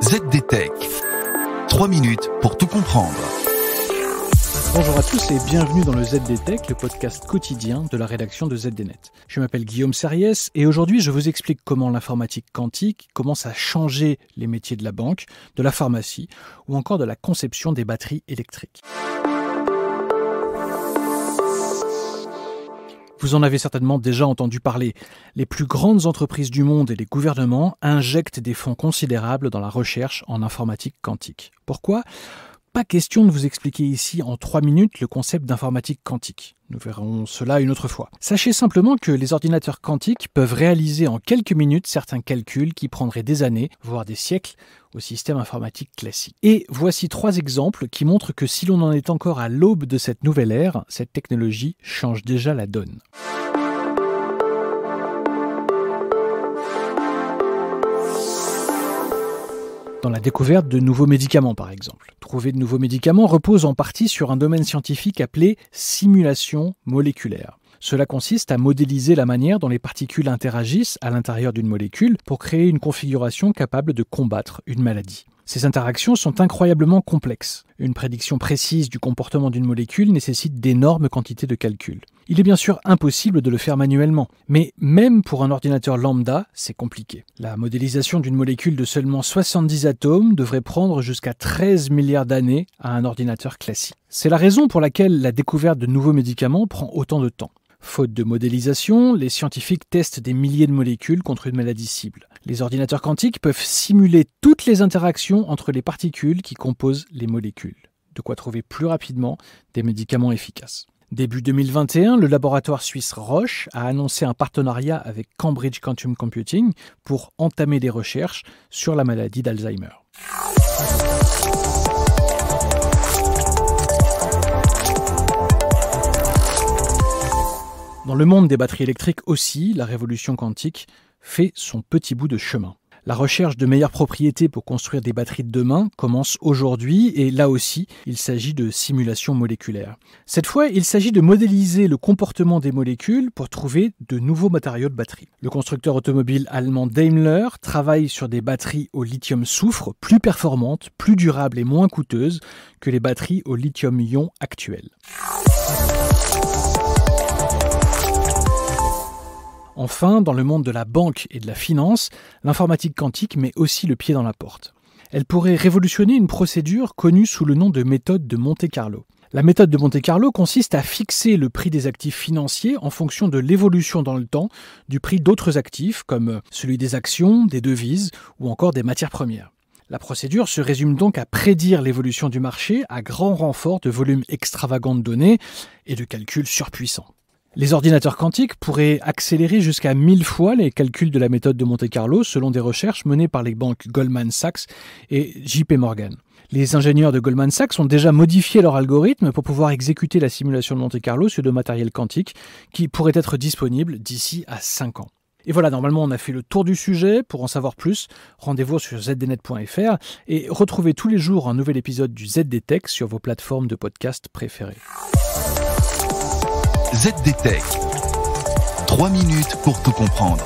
ZDTech. 3 minutes pour tout comprendre. Bonjour à tous et bienvenue dans le ZDTech, le podcast quotidien de la rédaction de ZDNet. Je m'appelle Guillaume Serriès et aujourd'hui je vous explique comment l'informatique quantique commence à changer les métiers de la banque, de la pharmacie ou encore de la conception des batteries électriques. Vous en avez certainement déjà entendu parler. Les plus grandes entreprises du monde et les gouvernements injectent des fonds considérables dans la recherche en informatique quantique. Pourquoi ? Pas question de vous expliquer ici en 3 minutes le concept d'informatique quantique. Nous verrons cela une autre fois. Sachez simplement que les ordinateurs quantiques peuvent réaliser en quelques minutes certains calculs qui prendraient des années, voire des siècles, au système informatique classique. Et voici 3 exemples qui montrent que si l'on en est encore à l'aube de cette nouvelle ère, cette technologie change déjà la donne. Dans la découverte de nouveaux médicaments, par exemple. Trouver de nouveaux médicaments repose en partie sur un domaine scientifique appelé simulation moléculaire. Cela consiste à modéliser la manière dont les particules interagissent à l'intérieur d'une molécule pour créer une configuration capable de combattre une maladie. Ces interactions sont incroyablement complexes. Une prédiction précise du comportement d'une molécule nécessite d'énormes quantités de calculs. Il est bien sûr impossible de le faire manuellement, mais même pour un ordinateur lambda, c'est compliqué. La modélisation d'une molécule de seulement 70 atomes devrait prendre jusqu'à 13 milliards d'années à un ordinateur classique. C'est la raison pour laquelle la découverte de nouveaux médicaments prend autant de temps. Faute de modélisation, les scientifiques testent des milliers de molécules contre une maladie cible. Les ordinateurs quantiques peuvent simuler toutes les interactions entre les particules qui composent les molécules. De quoi trouver plus rapidement des médicaments efficaces. Début 2021, le laboratoire suisse Roche a annoncé un partenariat avec Cambridge Quantum Computing pour entamer des recherches sur la maladie d'Alzheimer. Dans le monde des batteries électriques aussi, la révolution quantique fait son petit bout de chemin. La recherche de meilleures propriétés pour construire des batteries de demain commence aujourd'hui et là aussi, il s'agit de simulation moléculaire. Cette fois, il s'agit de modéliser le comportement des molécules pour trouver de nouveaux matériaux de batterie. Le constructeur automobile allemand Daimler travaille sur des batteries au lithium-soufre plus performantes, plus durables et moins coûteuses que les batteries au lithium-ion actuelles. Enfin, dans le monde de la banque et de la finance, l'informatique quantique met aussi le pied dans la porte. Elle pourrait révolutionner une procédure connue sous le nom de méthode de Monte-Carlo. La méthode de Monte-Carlo consiste à fixer le prix des actifs financiers en fonction de l'évolution dans le temps du prix d'autres actifs comme celui des actions, des devises ou encore des matières premières. La procédure se résume donc à prédire l'évolution du marché à grand renfort de volumes extravagants de données et de calculs surpuissants. Les ordinateurs quantiques pourraient accélérer jusqu'à 1000 fois les calculs de la méthode de Monte-Carlo selon des recherches menées par les banques Goldman Sachs et JP Morgan. Les ingénieurs de Goldman Sachs ont déjà modifié leur algorithme pour pouvoir exécuter la simulation de Monte-Carlo sur de matériel quantique qui pourrait être disponible d'ici à 5 ans. Et voilà, normalement on a fait le tour du sujet. Pour en savoir plus, rendez-vous sur zdnet.fr et retrouvez tous les jours un nouvel épisode du ZDTech sur vos plateformes de podcast préférées. ZDTech. 3 minutes pour tout comprendre.